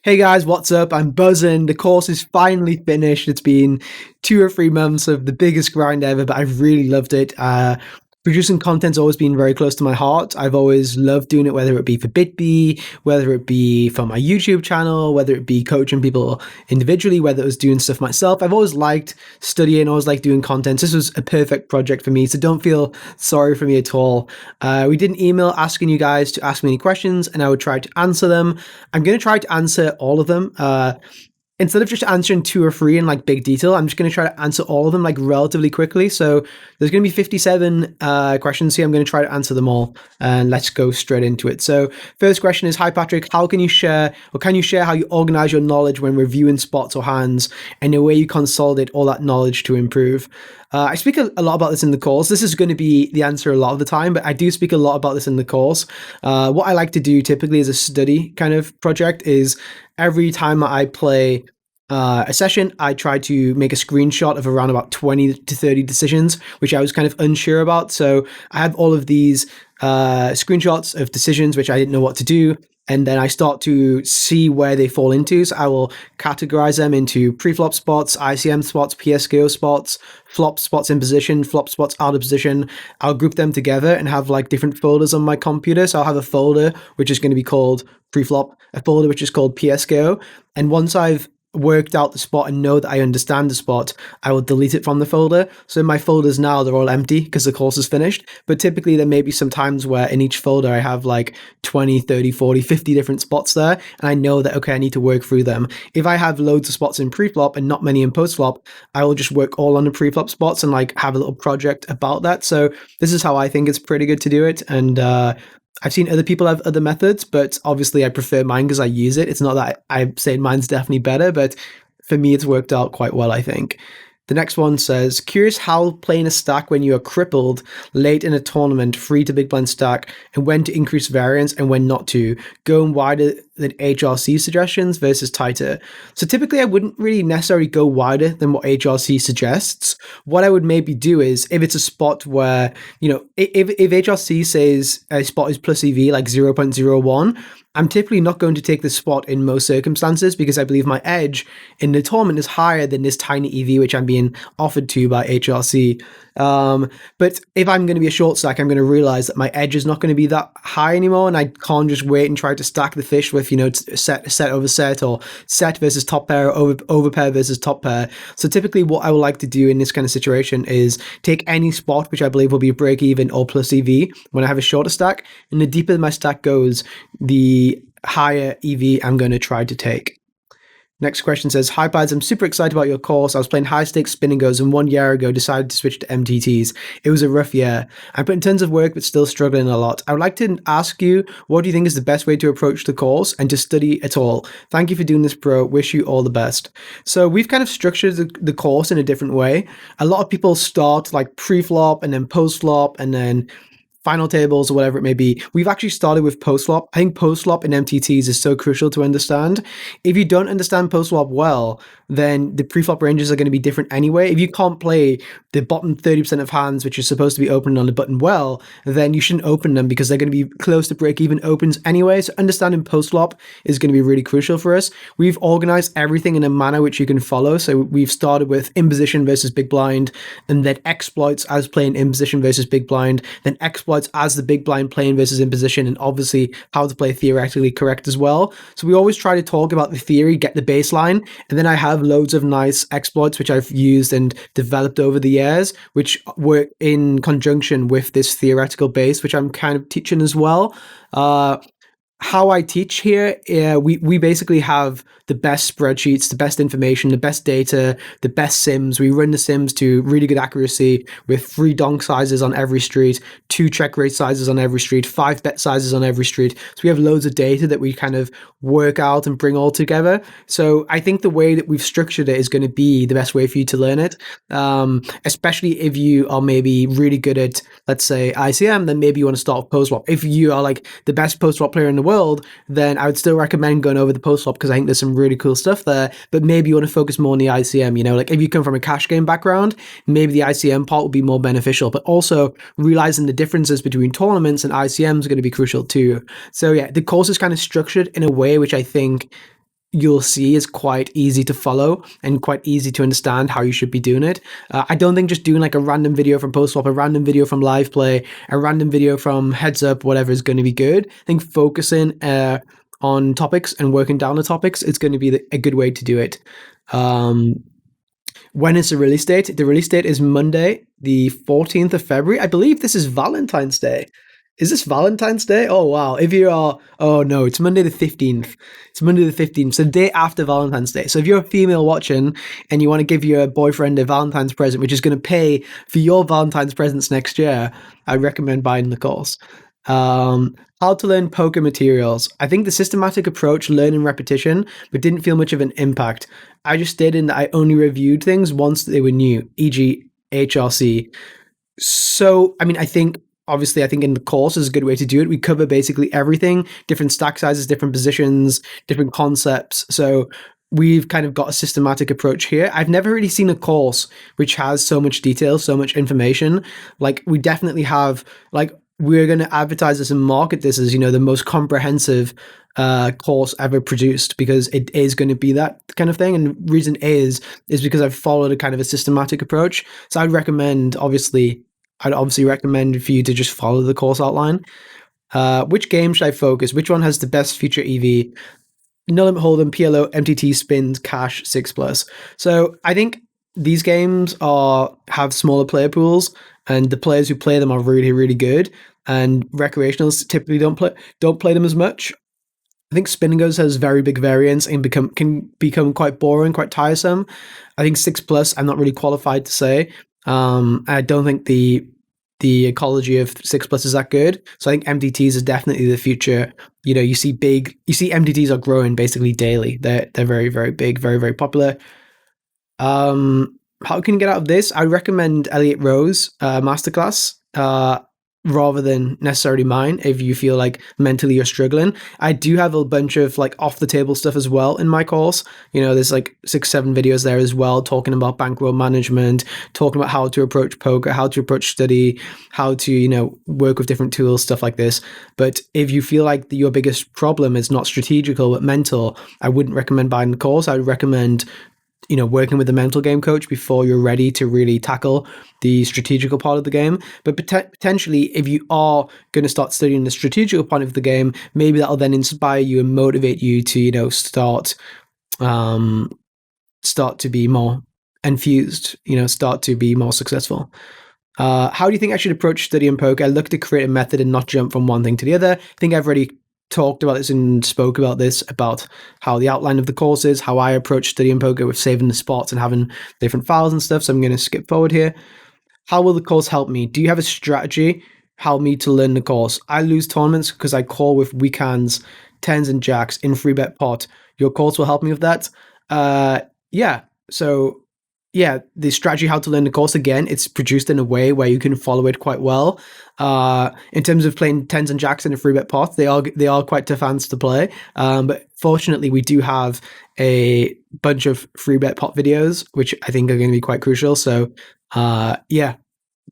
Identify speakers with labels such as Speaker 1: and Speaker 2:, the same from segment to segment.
Speaker 1: Hey guys, what's up? I'm buzzing. The course is finally finished. It's been 2 or 3 months of the biggest grind ever, but I've really loved it. Producing content's always been very close to my heart. I've always loved doing it, whether it be for Bippy, whether it be for my YouTube channel, whether it be coaching people individually, whether it was doing stuff myself. I've always liked studying, always liked doing content. This was a perfect project for me, so don't feel sorry for me at all. We did an email asking you guys to ask me any questions, and I would try to answer them. I'm going to try to answer all of them. Instead of just answering 2 or 3 in like big detail, I'm just going to try to answer all of them like relatively quickly. So there's going to be 57 questions here. I'm going to try to answer them all, and let's go straight into it. So first question is, hi Patrick, can you share how you organize your knowledge when reviewing spots or hands, and the way you consolidate all that knowledge to improve? I speak a lot about this in the course. This is going to be the answer a lot of the time, but I do speak a lot about this in the course. What I like to do typically as a study kind of project is every time I play a session, I try to make a screenshot of around about 20 to 30 decisions, which I was kind of unsure about. So I have all of these screenshots of decisions which I didn't know what to do. And then I start to see where they fall into. So I will categorize them into preflop spots, ICM spots, PSKO spots, flop spots in position, flop spots out of position. I'll group them together and have like different folders on my computer. So I'll have a folder which is going to be called preflop, a folder which is called PSKO. And once I've worked out the spot and know that I understand the spot, I will delete it from the folder. So in my folders now, they're all empty because the course is finished. But typically there may be some times where in each folder I have like 20, 30, 40, 50 different spots there. And I know that, okay, I need to work through them. If I have loads of spots in preflop and not many in postflop, I will just work all on the preflop spots and like have a little project about that. So this is how I think it's pretty good to do it. And I've seen other people have other methods, but obviously I prefer mine because I use it. It's not that I'm saying mine's definitely better, but for me, it's worked out quite well, I think. The next one says, curious how playing a stack when you are crippled late in a tournament, free to big blind stack, and when to increase variance and when not to, going wider than HRC suggestions versus tighter. So typically I wouldn't really necessarily go wider than what HRC suggests. What I would maybe do is, if it's a spot where, if HRC says a spot is plus EV like 0.01, I'm typically not going to take the spot in most circumstances because I believe my edge in the tournament is higher than this tiny EV which I'm being offered to by HRC. But if I'm going to be a short stack, I'm going to realize that my edge is not going to be that high anymore, and I can't just wait and try to stack the fish with set over set, or set versus top pair, or over pair versus top pair. So typically what I would like to do in this kind of situation is take any spot which I believe will be break even or plus EV when I have a shorter stack, and the deeper my stack goes, the higher EV I'm going to try to take. Next question says, hi Pads, I'm super excited about your course. I was playing high stakes spin and goes, and 1 year ago decided to switch to MTTs. It was a rough year. I put in tons of work but still struggling a lot. I would like to ask you, what do you think is the best way to approach the course and to study at all? Thank you for doing this, bro. Wish you all the best. So we've kind of structured the course in a different way. A lot of people start like pre-flop and then post-flop and then final tables or whatever it may be. We've actually started with post-flop. I think post-flop in MTTs is so crucial to understand. If you don't understand post-flop well, then the pre-flop ranges are going to be different anyway. If you can't play the bottom 30% of hands, which is supposed to be opening on the button well, then you shouldn't open them because they're going to be close to break-even opens anyway. So understanding post-flop is going to be really crucial for us. We've organized everything in a manner which you can follow. So we've started with imposition versus big blind, and then exploits as playing imposition versus big blind, then exploits as the big blind playing versus imposition, and obviously how to play theoretically correct as well. So we always try to talk about the theory, get the baseline, and then I have loads of nice exploits which I've used and developed over the years, which work in conjunction with this theoretical base, which I'm kind of teaching as well. How I teach here, we basically have the best spreadsheets, the best information, the best data, the best sims. We run the sims to really good accuracy with 3 donk sizes on every street, 2 check rate sizes on every street, 5 bet sizes on every street. So we have loads of data that we kind of work out and bring all together. So I think the way that we've structured it is going to be the best way for you to learn it, especially if you are maybe really good at, let's say, ICM, then maybe you want to start with post-flop. If you are like the best post-flop player in the world, then I would still recommend going over the post-flop because I think there's some really cool stuff there. But maybe you want to focus more on the ICM, like if you come from a cash game background, maybe the ICM part will be more beneficial. But also realizing the differences between tournaments and ICMs are going to be crucial too. So yeah, the course is kind of structured in a way which I think you'll see is quite easy to follow and quite easy to understand how you should be doing it. I don't think just doing like a random video from Postflop, a random video from Live Play, a random video from Heads Up, whatever is going to be good. I think focusing on topics and working down the topics is going to be a good way to do it. When is the release date? The release date is Monday, the 14th of February. I believe this is Valentine's Day. Is this Valentine's Day? Oh, wow. If you are, oh no, it's Monday the 15th. It's Monday the 15th, so the day after Valentine's Day. So if you're a female watching and you want to give your boyfriend a Valentine's present, which is going to pay for your Valentine's presents next year, I recommend buying the course. How to learn poker materials. I think the systematic approach, learning repetition, but didn't feel much of an impact. I just stated that I only reviewed things once they were new, e.g. HRC. So, I mean, I think in the course is a good way to do it. We cover basically everything, different stack sizes, different positions, different concepts. So we've kind of got a systematic approach here. I've never really seen a course which has so much detail, so much information. Like we definitely have, like we're going to advertise this and market this as, the most comprehensive course ever produced, because it is going to be that kind of thing. And reason is because I've followed a kind of a systematic approach. So I'd obviously recommend for you to just follow the course outline. Which game should I focus? Which one has the best future EV? No Limit Hold'em, PLO, MTT, Spins, Cash, 6+. So I think these games have smaller player pools, and the players who play them are really, really good. And recreationals typically don't play them as much. I think Spin Goes has very big variance and can become quite boring, quite tiresome. I think 6+, I'm not really qualified to say. I don't think the ecology of 6+ is that good. So I think MTTs is definitely the future. You see MTTs are growing basically daily. They're very, very big, very, very popular. How can you get out of this? I recommend Elliot Rose masterclass rather than necessarily mine if you feel like mentally you're struggling. I do have a bunch of like off the table stuff as well in my course. There's like 6-7 videos there as well, talking about bankroll management, talking about how to approach poker, how to approach study, how to work with different tools, stuff like this. But if you feel like your biggest problem is not strategical but mental, I wouldn't recommend buying the course. I would recommend working with a mental game coach before you're ready to really tackle the strategical part of the game. But potentially, if you are going to start studying the strategical part of the game, maybe that'll then inspire you and motivate you to, start to be more enthused, start to be more successful. How do you think I should approach studying poker? I look to create a method and not jump from one thing to the other. I think I've already talked about this and spoke about this, about how the outline of the course is, how I approach studying poker with saving the spots and having different files and stuff. So I'm going to skip forward here. How will the course help me? Do you have a strategy? Help me to learn the course. I lose tournaments because I call with weak hands, tens and jacks in free bet pot. Your course will help me with that. Yeah. So yeah, the strategy how to learn the course, again, it's produced in a way where you can follow it quite well. In terms of playing tens and jacks in a free bet pot, they are quite tough hands to play. But fortunately, we do have a bunch of free bet pot videos, which I think are going to be quite crucial. So yeah,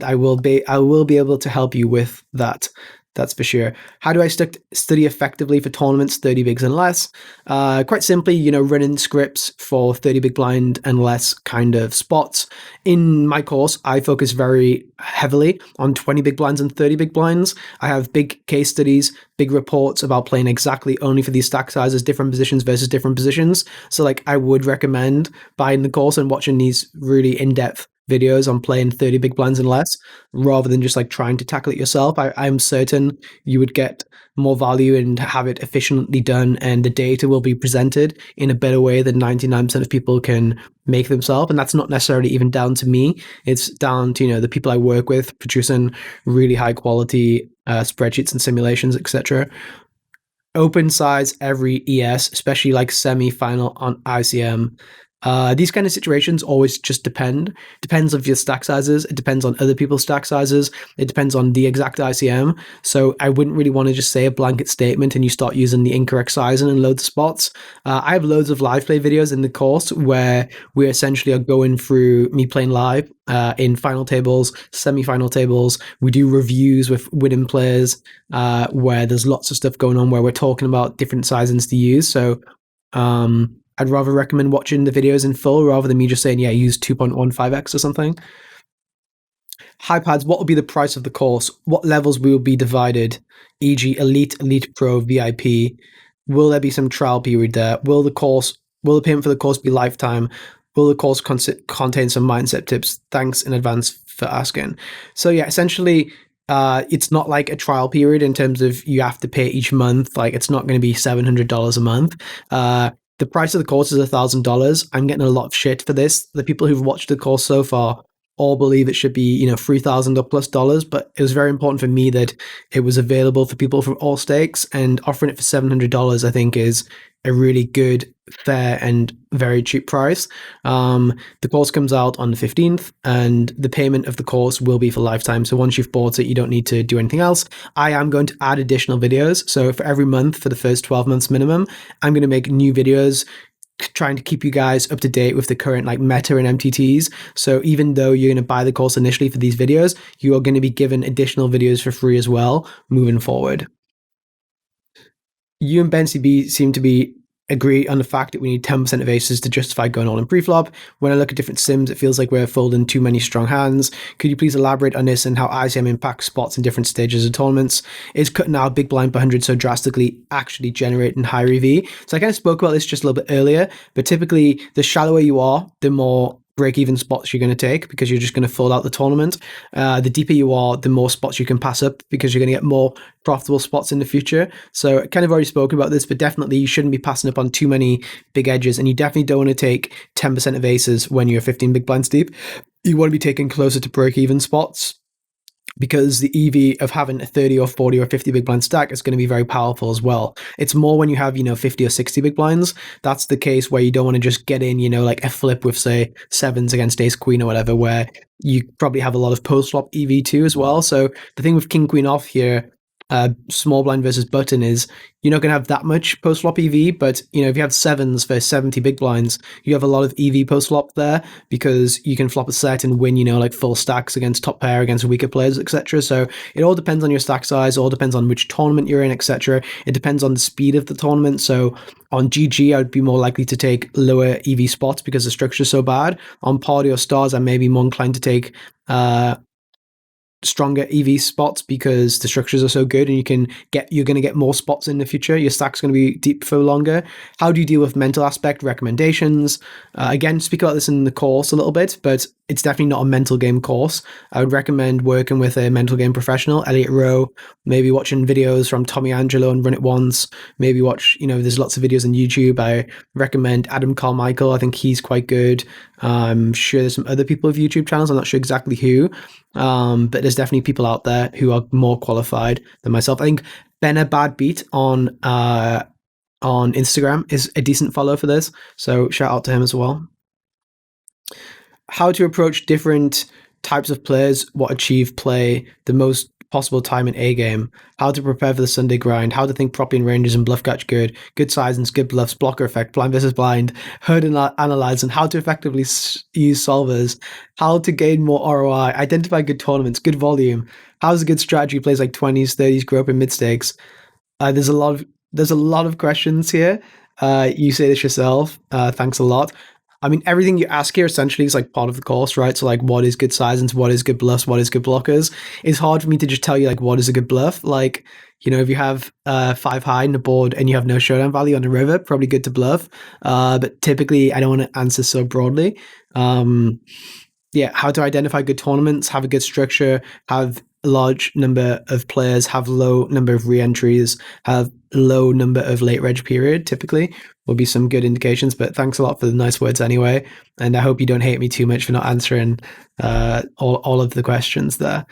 Speaker 1: I will be able to help you with that. That's for sure. How do I study effectively for tournaments 30 bigs and less? Quite simply, running scripts for 30 big blind and less kind of spots. In my course, I focus very heavily on 20 big blinds and 30 big blinds. I have big case studies, big reports about playing exactly only for these stack sizes, different positions versus different positions. So like I would recommend buying the course and watching these really in-depth videos on playing 30 big blinds and less, rather than just like trying to tackle it yourself. I'm certain you would get more value and have it efficiently done, and the data will be presented in a better way than 99% of people can make themselves. And that's not necessarily even down to me. It's down to, the people I work with producing really high quality spreadsheets and simulations, etc. Open size every ES, especially like semi-final on ICM. These kind of situations always just depends of your stack sizes. It depends on other people's stack sizes. It depends on the exact ICM. So I wouldn't really want to just say a blanket statement and you start using the incorrect sizing and load of spots. I have loads of live play videos in the course where we essentially are going through me playing live in final tables, semi-final tables. We do reviews with winning players where there's lots of stuff going on where we're talking about different sizings to use. So I'd rather recommend watching the videos in full rather than me just saying, yeah, use 2.15x or something. High pads, what will be the price of the course? What levels will be divided? E.g., Elite, Elite Pro, VIP. Will there be some trial period there? Will the payment for the course be lifetime? Will the course contain some mindset tips? Thanks in advance for asking. So yeah, essentially, it's not like a trial period in terms of you have to pay each month. Like it's not going to be $700 a month. The price of the course is $1,000. I'm getting a lot of shit for this. The people who've watched the course so far all believe it should be, $3,000 or plus dollars, but it was very important for me that it was available for people from all stakes, and offering it for $700, I think, is a really good, fair, and very cheap price. The course comes out on the 15th, and the payment of the course will be for lifetime. So once you've bought it, you don't need to do anything else. I am going to add additional videos. So for every month, for the first 12 months minimum, I'm going to make new videos trying to keep you guys up to date with the current like meta and MTTs. So even though you're going to buy the course initially for these videos, you are going to be given additional videos for free as well moving forward. You and Ben CB seem to be agree on the fact that we need 10% of aces to justify going all in preflop. When I look at different sims, it feels like we're folding too many strong hands. Could you please elaborate on this and how ICM impacts spots in different stages of tournaments? Is cutting out big blind per 100 so drastically actually generating higher EV? So I kind of spoke about this just a little bit earlier, but typically the shallower you are, the more break-even spots you're going to take because you're just going to fold out the tournament. The deeper you are, the more spots you can pass up because you're going to get more profitable spots in the future. So I kind of already spoken about this, but definitely you shouldn't be passing up on too many big edges, and you definitely don't want to take 10% of aces when you're 15 big blinds deep. You want to be taking closer to break-even spots, because the EV of having a 30 or 40 or 50 big blind stack is going to be very powerful as well. It's more when you have, 50 or 60 big blinds. That's the case where you don't want to just get in, like a flip with, say, sevens against ace queen or whatever, where you probably have a lot of post flop EV too as well. So the thing with king queen off here, small blind versus button, is you're not going to have that much post flop EV, but if you have sevens for 70 big blinds, you have a lot of EV post flop there because you can flop a set and win, like full stacks against top pair, against weaker players, etc. So it all depends on your stack size, all depends on which tournament you're in, etc. It depends on the speed of the tournament. So on GG, I would be more likely to take lower EV spots because the structure is so bad. On Party or Stars, I may be more inclined to take stronger EV spots because the structures are so good, and you're going to get more spots in the future. Your stack's going to be deep for longer. How do you deal with mental aspect recommendations? Again, speak about this in the course a little bit, but it's definitely not a mental game course. I would recommend working with a mental game professional, Elliot Rowe, maybe watching videos from Tommy Angelo and Run It Once, maybe watch, there's lots of videos on YouTube. I recommend Adam Carmichael. I think he's quite good. I'm sure there's some other people with YouTube channels. I'm not sure exactly who, but there's definitely people out there who are more qualified than myself. I think Benna Bad Beat on Instagram is a decent follow for this, so shout out to him as well. How to approach different types of players, what achieve play the most possible time in a game, how to prepare for the Sunday grind, how to think properly in ranges and bluff catch good sizings, good bluffs, blocker effect, blind versus blind, herd and analyze, and how to effectively use solvers, how to gain more ROI, identify good tournaments, good volume, how's a good strategy plays like 20s, 30s, grow up in mid stakes. There's a lot of questions here. You say this yourself. Thanks a lot. I mean, everything you ask here essentially is like part of the course, right? So like, what is good sizings? What is good bluffs? What is good blockers? It's hard for me to just tell you like, what is a good bluff? Like, if you have 5 high in the board and you have no showdown value on the river, probably good to bluff. But typically I don't want to answer so broadly. How to identify good tournaments, have a good structure, have a large number of players, have low number of re-entries, have low number of late reg period, typically will be some good indications. But thanks a lot for the nice words anyway, and I hope you don't hate me too much for not answering all of the questions there.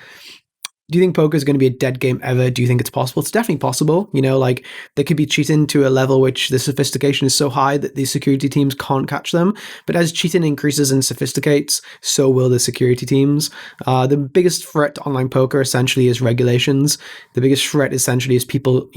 Speaker 1: Do you think poker is going to be a dead game ever? Do you think it's possible? It's definitely possible. Like they could be cheating to a level which the sophistication is so high that the security teams can't catch them. But as cheating increases and sophisticates, so will the security teams. The biggest threat to online poker essentially is regulations. The biggest threat essentially is people,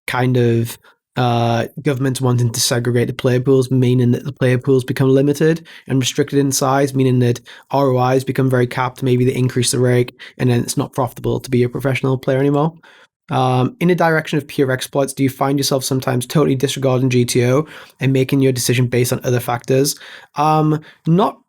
Speaker 1: kind of governments wanting to segregate the player pools, meaning that the player pools become limited and restricted in size, meaning that ROIs become very capped. Maybe they increase the rake, and then it's not profitable to be a professional player anymore. In the direction of pure exploits, do you find yourself sometimes totally disregarding GTO and making your decision based on other factors? Not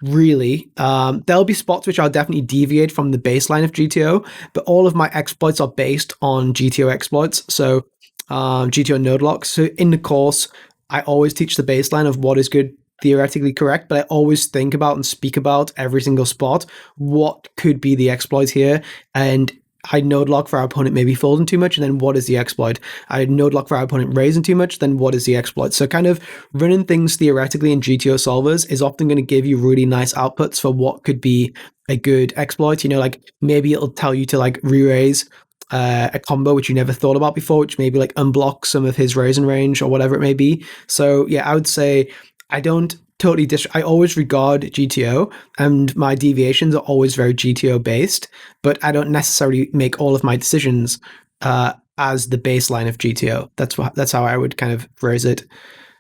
Speaker 1: really. There'll be spots which I'll definitely deviate from the baseline of GTO, but all of my exploits are based on GTO exploits. So GTO node locks. So in the course, I always teach the baseline of what is good theoretically correct, but I always think about and speak about every single spot, what could be the exploit here, and I node lock for our opponent maybe folding too much, and then what is the exploit? I node lock for our opponent raising too much, then what is the exploit? So kind of running things theoretically in GTO solvers is often going to give you really nice outputs for what could be a good exploit. You know, like maybe it'll tell you to like re-raise a combo which you never thought about before, which maybe like unblock some of his raising range or whatever it may be. So yeah, I would say I don't totally I always regard GTO, and my deviations are always very GTO based, but I don't necessarily make all of my decisions as the baseline of GTO. That's how I would kind of phrase it.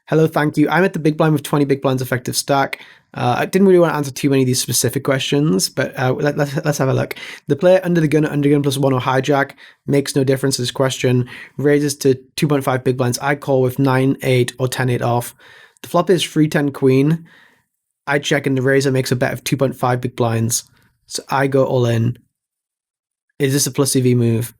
Speaker 1: Hello, thank you. I'm at the big blind with 20 big blinds effective stack. I didn't really want to answer too many of these specific questions, but let's have a look. The player under the gun plus 1 or hijack makes no difference to this question. Raises to 2.5 big blinds. I call with 9-8 or 10-8 off. The flop is 3-10 queen. I check and the raiser makes a bet of 2.5 big blinds. So I go all in. Is this a plus EV move?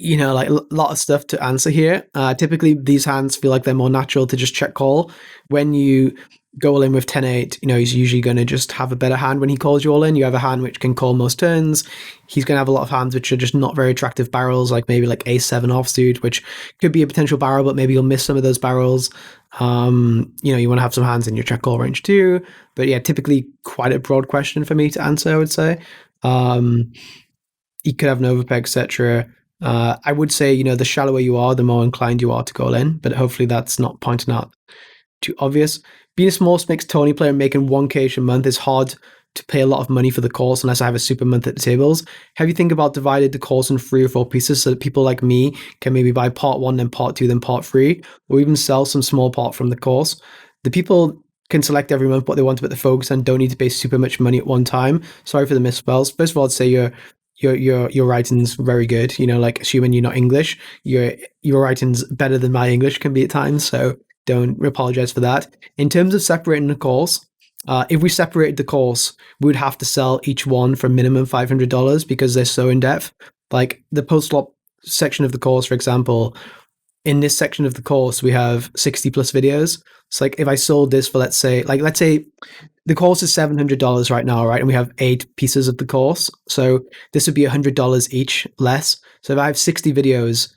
Speaker 1: You know, like a lot of stuff to answer here. Typically, these hands feel like they're more natural to just check call. When you go all in with 10-8, you know, he's usually going to just have a better hand when he calls you all in. You have a hand which can call most turns. He's going to have a lot of hands which are just not very attractive barrels, like maybe like A7 offsuit, which could be a potential barrel, but maybe you'll miss some of those barrels. You know, you want to have some hands in your check call range too. But yeah, typically quite a broad question for me to answer, I would say. You could have an overpeg, etc. I would say, you know, the shallower you are, the more inclined you are to go in, but hopefully that's not pointing out too obvious. Being a small makes Tony player making 1K a month is hard to pay a lot of money for the course unless I have a super month at the tables. Have you think about divided the course in 3 or 4 pieces so that people like me can maybe buy part 1, then part 2, then part 3, or even sell some small part from the course? The people can select every month what they want to put the focus on, don't need to pay super much money at one time. Sorry for the misspells. First of all, I'd say your writing's very good. You know, like assuming you're not English, your writing's better than my English can be at times. So don't apologize for that. In terms of separating the course, if we separated the course, we would have to sell each one for minimum $500 because they're so in depth. Like the post-flop section of the course, for example, in this section of the course, we have 60 plus videos. So like if I sold this for, let's say the course is $700 right now, right? And we have 8 pieces of the course. So this would be $100 each less. So if I have 60 videos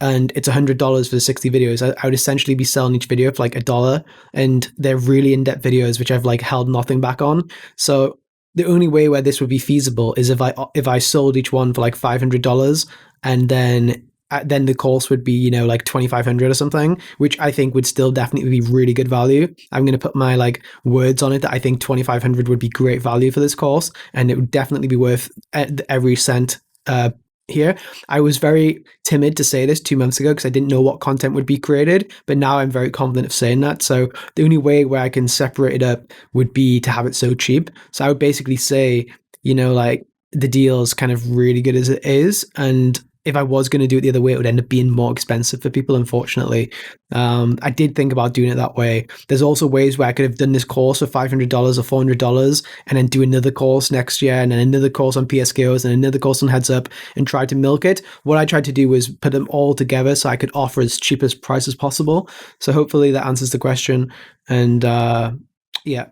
Speaker 1: and it's $100 for the 60 videos, I would essentially be selling each video for like $1. And they're really in-depth videos, which I've like held nothing back on. So the only way where this would be feasible is if I sold each one for like $500 and then the course would be, you know, like 2,500 or something, which I think would still definitely be really good value. I'm going to put my like words on it that I think 2,500 would be great value for this course, and it would definitely be worth every cent here. I was very timid to say this 2 months ago because I didn't know what content would be created, but now I'm very confident of saying that. So the only way where I can separate it up would be to have it so cheap. So I would basically say, you know, like the deal is kind of really good as it is, and if I was going to do it the other way, it would end up being more expensive for people, unfortunately. I did think about doing it that way. There's also ways where I could have done this course for $500 or $400 and then do another course next year and then another course on PSKOs and another course on Heads Up and try to milk it. What I tried to do was put them all together so I could offer as cheap as price as possible. So hopefully that answers the question. And yeah.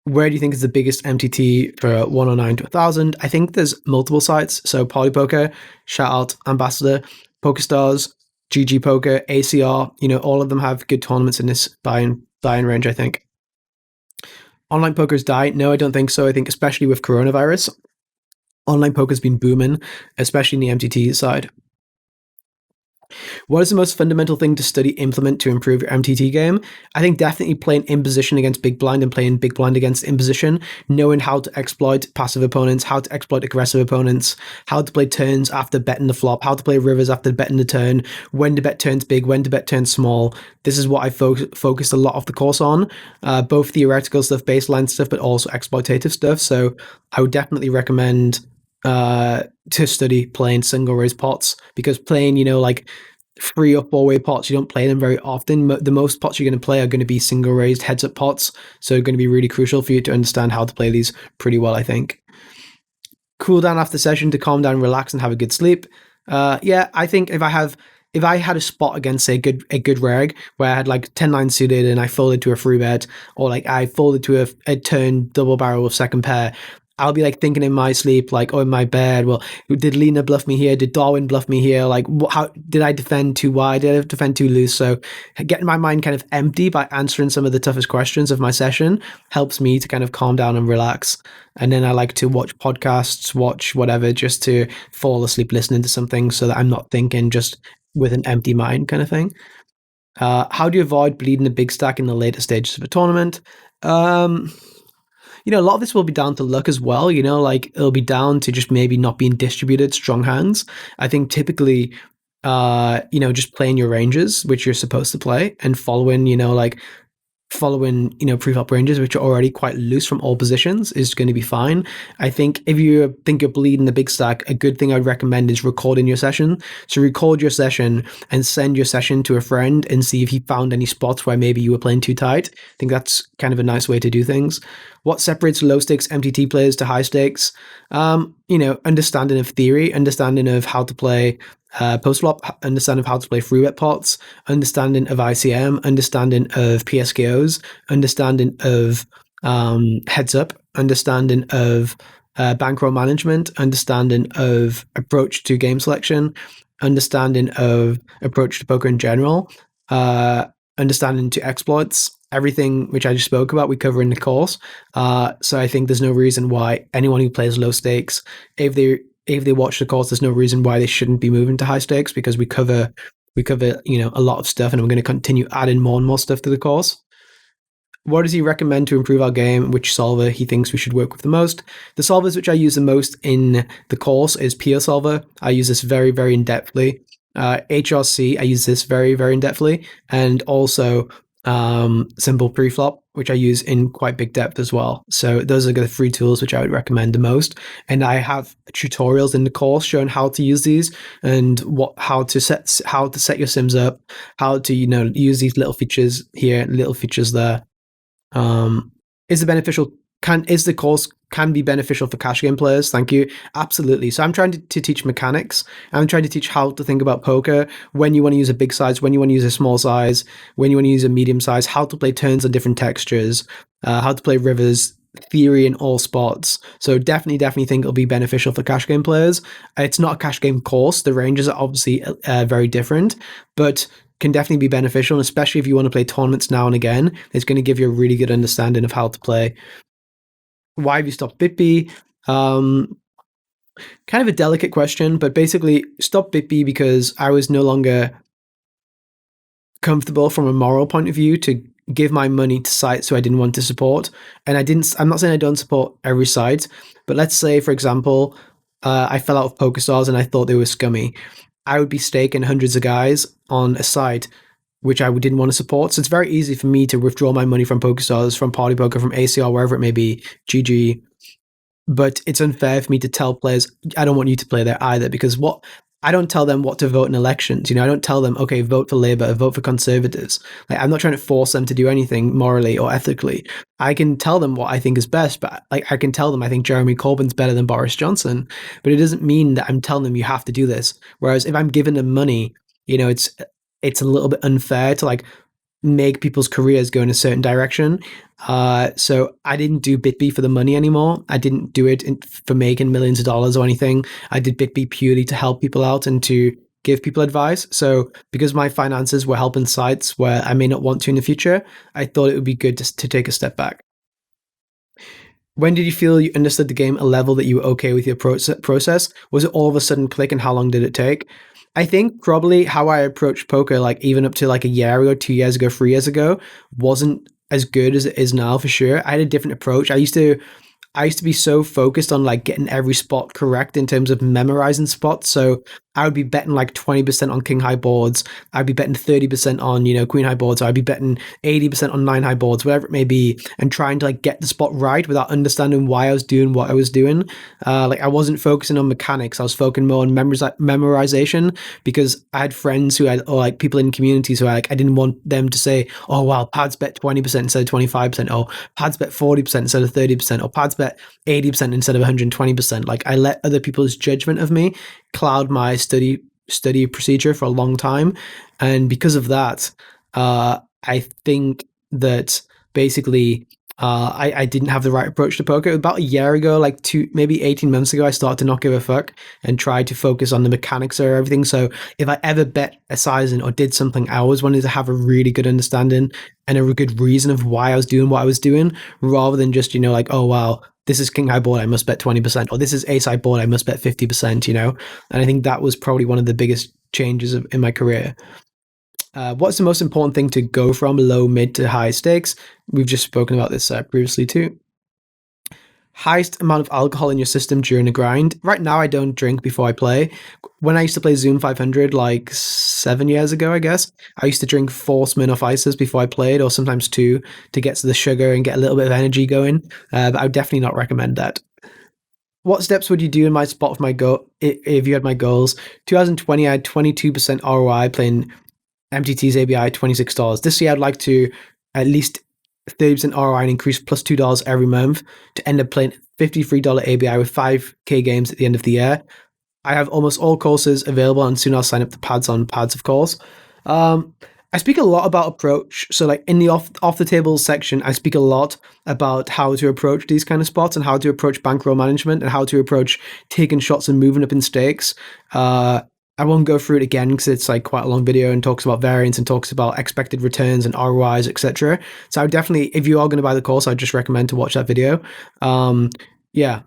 Speaker 1: Where do you think is the biggest MTT for 109 to 1,000? I think there's multiple sites. So Polypoker, shout out Ambassador, PokerStars, GG Poker, ACR. You know, all of them have good tournaments in this buy-in range, I think. Online poker's died? No, I don't think so. I think especially with coronavirus, online poker's been booming, especially in the MTT side. What is the most fundamental thing to study implement to improve your MTT game? I think definitely playing in position against big blind and playing big blind against in position, knowing how to exploit passive opponents, how to exploit aggressive opponents, how to play turns after betting the flop, how to play rivers after betting the turn, when to bet turns big, when to bet turns small. This is what I focused a lot of the course on, both theoretical stuff, baseline stuff, but also exploitative stuff. So I would definitely recommend to study playing single raise pots, because playing, like 3 or 4-way pots, you don't play them very often. The most pots you're going to play are going to be single raised heads up pots, so going to be really crucial for you to understand how to play these pretty well, I think. Cool down after session to calm down, relax, and have a good sleep. Yeah, I think if I had a spot against a good reg where I had like 10-9 suited and I folded to a free bet, or like I folded to a turn double barrel with second pair, I'll be like thinking in my sleep, like, oh, in my bed, well, did Lena bluff me here? Did Darwin bluff me here? Like, how did I defend too wide? Did I defend too loose? So getting my mind kind of empty by answering some of the toughest questions of my session helps me to kind of calm down and relax. And then I like to watch podcasts, watch whatever, just to fall asleep listening to something so that I'm not thinking just with an empty mind kind of thing. How do you avoid bleeding a big stack in the later stages of a tournament? A lot of this will be down to luck as well. Like it'll be down to just maybe not being distributed strong hands. I think typically, just playing your ranges, which you're supposed to play, and following preflop ranges, which are already quite loose from all positions, is going to be fine. I think if you think you're bleeding the big stack, a good thing I'd recommend is recording your session. So record your session and send your session to a friend and see if he found any spots where maybe you were playing too tight. I think that's kind of a nice way to do things. What separates low stakes MTT players to high stakes? Understanding of theory, understanding of how to play post-flop, understanding of how to play free bet pots, understanding of ICM, understanding of PSKOs, understanding of heads up, understanding of bankroll management, understanding of approach to game selection, understanding of approach to poker in general, understanding to exploits. Everything which I just spoke about, we cover in the course. So I think there's no reason why anyone who plays low stakes, if they watch the course, there's no reason why they shouldn't be moving to high stakes, because we cover a lot of stuff, and we're going to continue adding more and more stuff to the course. What does he recommend to improve our game? Which solver he thinks we should work with the most? The solvers which I use the most in the course is Peer Solver. I use this very, very in-depthly. HRC, I use this very, very in-depthly. And also Simple Preflop, which I use in quite big depth as well. So those are the 3 tools which I would recommend the most. And I have tutorials in the course showing how to use these and how to set your sims up, how to use these little features here, little features there. Is the course can be beneficial for cash game players? Thank you. Absolutely. So I'm trying to teach mechanics. I'm trying to teach how to think about poker, when you want to use a big size, when you want to use a small size, when you want to use a medium size, how to play turns on different textures, how to play rivers, theory in all spots. So definitely think it'll be beneficial for cash game players. It's not a cash game course. The ranges are obviously very different, but can definitely be beneficial, and especially if you want to play tournaments now and again, it's going to give you a really good understanding of how to play. Why have you stopped Bippy? Kind of a delicate question, but basically stopped Bippy because I was no longer comfortable from a moral point of view to give my money to sites who I didn't want to support. And I'm not saying I don't support every site, but let's say, for example, I fell out of PokerStars and I thought they were scummy. I would be staking hundreds of guys on a site which I didn't want to support. So it's very easy for me to withdraw my money from PokerStars, from Party Poker, from ACR, wherever it may be, GG. But it's unfair for me to tell players, I don't want you to play there either, because I don't tell them what to vote in elections. I don't tell them, okay, vote for Labour, vote for Conservatives. Like, I'm not trying to force them to do anything morally or ethically. I can tell them what I think is best, but I can tell them I think Jeremy Corbyn's better than Boris Johnson. But it doesn't mean that I'm telling them you have to do this. Whereas if I'm giving them money, it's a little bit unfair to make people's careers go in a certain direction. So I didn't do Bippy for the money anymore. I didn't do it for making millions of dollars or anything. I did Bippy purely to help people out and to give people advice. So because my finances were helping sites where I may not want to in the future, I thought it would be good to take a step back. When did you feel you understood the game a level that you were okay with your process? Was it all of a sudden click, and how long did it take? I think probably how I approached poker, like even up to like a year ago, 2 years ago, 3 years ago, wasn't as good as it is now for sure. I had a different approach. I used to be so focused on like getting every spot correct in terms of memorizing spots. So I would be betting like 20% on king high boards. I'd be betting 30% on, queen high boards. I'd be betting 80% on nine high boards, whatever it may be, and trying to like get the spot right without understanding why I was doing what I was doing. Like I wasn't focusing on mechanics. I was focusing more on memorization because I had friends who had, or like people in communities who I didn't want them to say, oh, wow, pads bet 20% instead of 25%, or pads bet 40% instead of 30%, or pads bet 80% instead of 120%. Like I let other people's judgment of me cloud my study procedure for a long time, and because of that, I think that basically I didn't have the right approach to poker. About a year ago, like maybe 18 months ago, I started to not give a fuck and try to focus on the mechanics of everything. So if I ever bet a sizing or did something, I always wanted to have a really good understanding and a good reason of why I was doing what I was doing, rather than just, like, oh, wow, this is king high board, I must bet 20%, or this is ace high board, I must bet 50%, And I think that was probably one of the biggest changes in my career. What's the most important thing to go from low, mid to high stakes? We've just spoken about this previously too. Highest amount of alcohol in your system during a grind. Right now, I don't drink before I play. When I used to play Zoom 500 like 7 years ago, I guess, I used to drink 4 Smirnoff Ices before I played, or sometimes two, to get to the sugar and get a little bit of energy going. But I would definitely not recommend that. What steps would you do in my spot of my goal if you had my goals? 2020, I had 22% ROI playing MTT's ABI, $26. This year, I'd like to at least 30% ROI and increase plus $2 every month to end up playing $53 ABI with 5K games at the end of the year. I have almost all courses available, and soon I'll sign up the pads on pads, of course. I speak a lot about approach. So like in the off the table section, I speak a lot about how to approach these kind of spots and how to approach bankroll management and how to approach taking shots and moving up in stakes. I won't go through it again because it's like quite a long video and talks about variance and talks about expected returns and ROIs, etc. So I would definitely, if you are going to buy the course, I'd just recommend to watch that video. Yeah,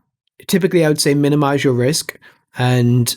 Speaker 1: typically I would say minimize your risk and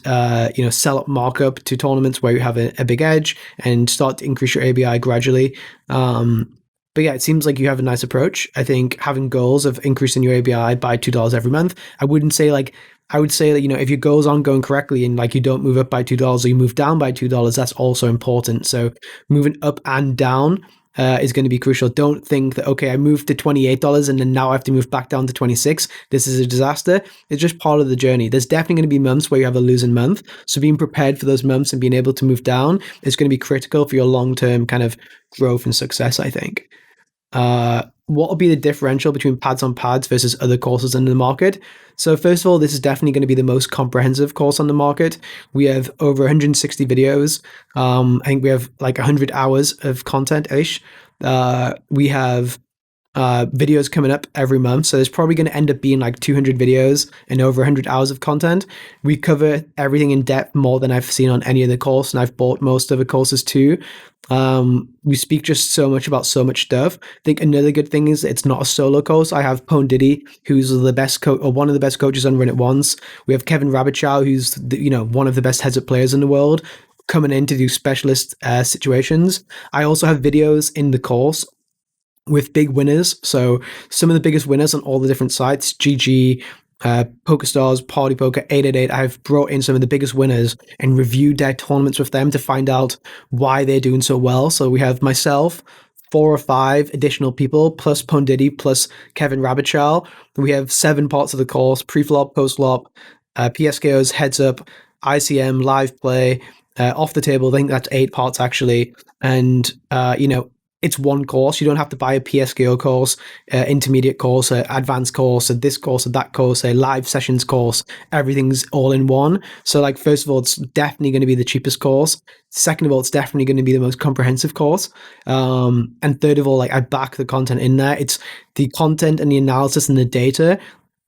Speaker 1: sell up markup to tournaments where you have a big edge and start to increase your ABI gradually. But yeah, it seems like you have a nice approach. I think having goals of increasing your ABI by $2 every month. I would say that, if your goals aren't going correctly and like you don't move up by $2 or you move down by $2, that's also important. So moving up and down is going to be crucial. Don't think that, okay, I moved to $28 and then now I have to move back down to 26. This is a disaster. It's just part of the journey. There's definitely going to be months where you have a losing month. So being prepared for those months and being able to move down is going to be critical for your long-term kind of growth and success, I think. What will be the differential between pads on pads versus other courses in the market? So first of all, this is definitely going to be the most comprehensive course on the market. We have over 160 videos. I think we have like 100 hours of content-ish. We have videos coming up every month. So there's probably going to end up being like 200 videos and over 100 hours of content. We cover everything in depth more than I've seen on any other course, and I've bought most of the courses too. We speak just so much about so much stuff. I think another good thing is it's not a solo course. I have Pone Diddy, who's the best coach or one of the best coaches on Run It Once. We have Kevin Rabichow, who's one of the best heads up players in the world, coming in to do specialist situations. I also have videos in the course with big winners. So some of the biggest winners on all the different sites, GG, PokerStars, Party Poker, 888. I've brought in some of the biggest winners and reviewed their tournaments with them to find out why they're doing so well. So we have myself, 4 or 5 additional people, plus Pone Diddy, plus Kevin Rabichow. We have 7 parts of the course: pre-flop, post-flop, PSKOs, heads up, ICM, live play, off the table. I think that's 8 parts actually. And, it's one course. You don't have to buy a PSKO course, intermediate course, advanced course, this course, that course, a live sessions course. Everything's all in one. So like, first of all, it's definitely going to be the cheapest course. Second of all, it's definitely going to be the most comprehensive course. And third of all, like, I back the content in there. It's the content and the analysis and the data,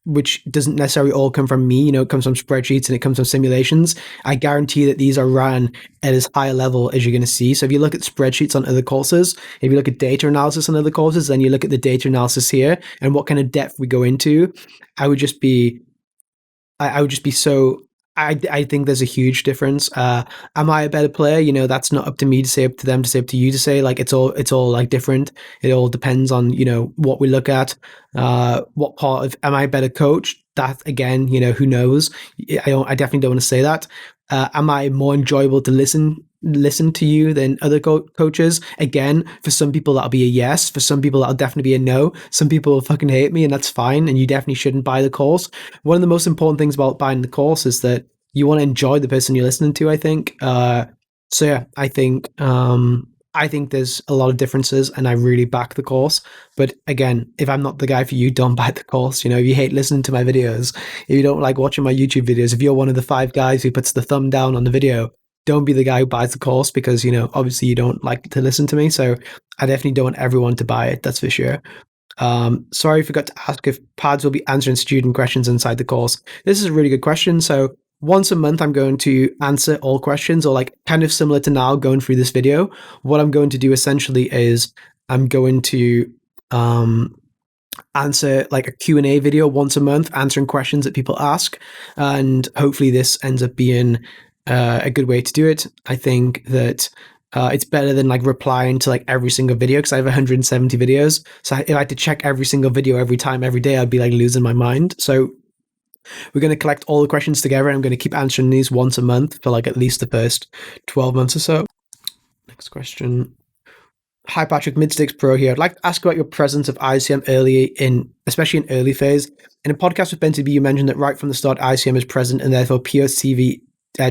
Speaker 1: which doesn't necessarily all come from me. It comes from spreadsheets and it comes from simulations. I guarantee that these are ran at as high a level as you're going to see. So if you look at spreadsheets on other courses, if you look at data analysis on other courses, then you look at the data analysis here and what kind of depth we go into, I would just be so I think there's a huge difference. Am I a better player? You know, that's not up to me to say, up to them to say, up to you to say. Like it's all like different. It all depends on, you know, what we look at. What part of, am I a better coach? That again, you know, who knows? I definitely don't want to say that. Am I more enjoyable to listen to you than other coaches? Again, for some people that'll be a yes. For some people that'll definitely be a no. Some people will fucking hate me, and that's fine. And you definitely shouldn't buy the course. One of the most important things about buying the course is that you want to enjoy the person you're listening to, I think. So yeah, I think there's a lot of differences, and I really back the course. But again, if I'm not the guy for you, don't buy the course. You know, if you hate listening to my videos, if you don't like watching my YouTube videos, if you're one of the 5 guys who puts the thumb down on the video, don't be the guy who buys the course, because, you know, obviously you don't like to listen to me. So I definitely don't want everyone to buy it. That's for sure. Sorry, I forgot to ask if Pads will be answering student questions inside the course. This is a really good question. So once a month, I'm going to answer all questions, or like kind of similar to now going through this video. What I'm going to do essentially is I'm going to answer like a Q&A video once a month, answering questions that people ask. And hopefully this ends up being a good way to do it. I think that it's better than like replying to like every single video, because I have 170 videos. So if I had to check every single video every time, every day, I'd be like losing my mind. So we're going to collect all the questions together, and I'm going to keep answering these once a month for like at least the first 12 months or so. Next question. Hi Patrick, Midsticks Pro here. I'd like to ask about your presence of ICM especially in early phase. In a podcast with Ben TV, you mentioned that right from the start, ICM is present, and therefore POCV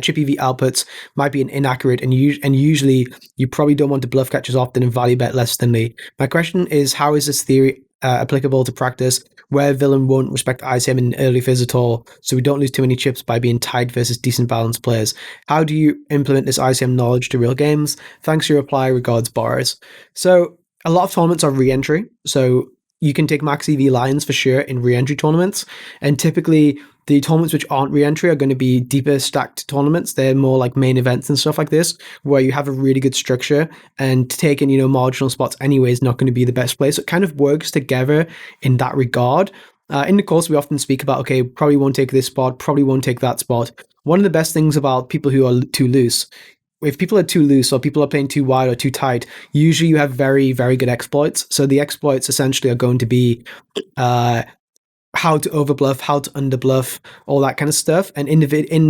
Speaker 1: chip EV outputs might be inaccurate, and usually you probably don't want to bluff catch as often and value bet less thinly. My question is, how is this theory applicable to practice, where villain won't respect ICM in early phase at all, so we don't lose too many chips by being tied versus decent balanced players? How do you implement this ICM knowledge to real games? Thanks for your reply. Regards, Boris. So a lot of tournaments are re-entry, so you can take max EV lines for sure in re-entry tournaments, and typically the tournaments which aren't re-entry are going to be deeper stacked tournaments. They're more like main events and stuff like this, where you have a really good structure, and taking, you know, marginal spots anyway is not going to be the best play. So it kind of works together in that regard. In the course, we often speak about, okay, probably won't take this spot, probably won't take that spot. One of the best things about people who are too loose, if people are too loose or people are playing too wide or too tight, usually you have very, very good exploits. So the exploits essentially are going to be how to overbluff, how to underbluff, all that kind of stuff. And in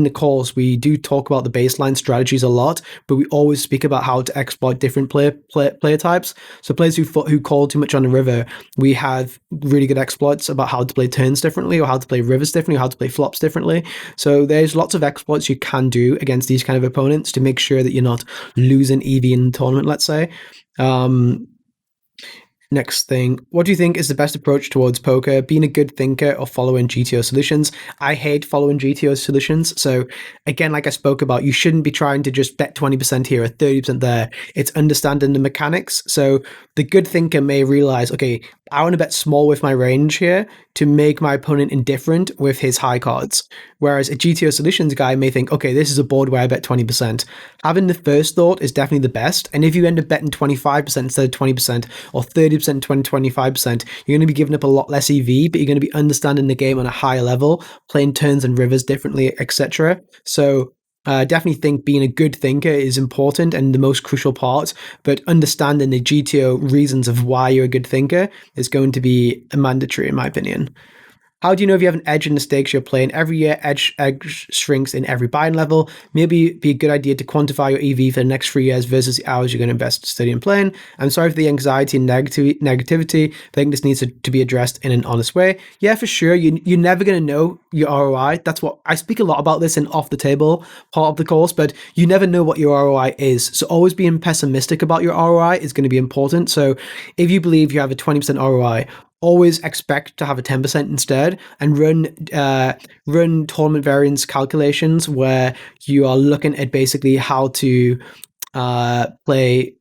Speaker 1: the course, we do talk about the baseline strategies a lot, but we always speak about how to exploit different player types. So players who call too much on the river, we have really good exploits about how to play turns differently, or how to play rivers differently, or how to play flops differently. So there's lots of exploits you can do against these kind of opponents to make sure that you're not losing EV in the tournament, let's say. Next thing, what do you think is the best approach towards poker? Being a good thinker or following GTO solutions? I hate following GTO solutions. So again, like I spoke about, you shouldn't be trying to just bet 20% here or 30% there. It's understanding the mechanics. So the good thinker may realize, okay, I want to bet small with my range here to make my opponent indifferent with his high cards. Whereas a GTO solutions guy may think, okay, this is a board where I bet 20%. Having the first thought is definitely the best. And if you end up betting 25% instead of 20%, or 30%, 20, 25%, you're going to be giving up a lot less EV, but you're going to be understanding the game on a higher level, playing turns and rivers differently, etc. So definitely think being a good thinker is important and the most crucial part, but understanding the GTO reasons of why you're a good thinker is going to be a mandatory, in my opinion. How do you know if you have an edge in the stakes you're playing? Every year, edge shrinks in every buying level. Maybe it'd be a good idea to quantify your EV for the next 3 years versus the hours you're going to invest studying and playing. I'm sorry for the anxiety and negativity. I think this needs to be addressed in an honest way. Yeah, for sure. You're never going to know your ROI. That's what I speak a lot about this in off the table part of the course, but you never know what your ROI is. So always being pessimistic about your ROI is going to be important. So if you believe you have a 20% ROI, always expect to have a 10% instead, and run tournament variance calculations where you are looking at basically how to play,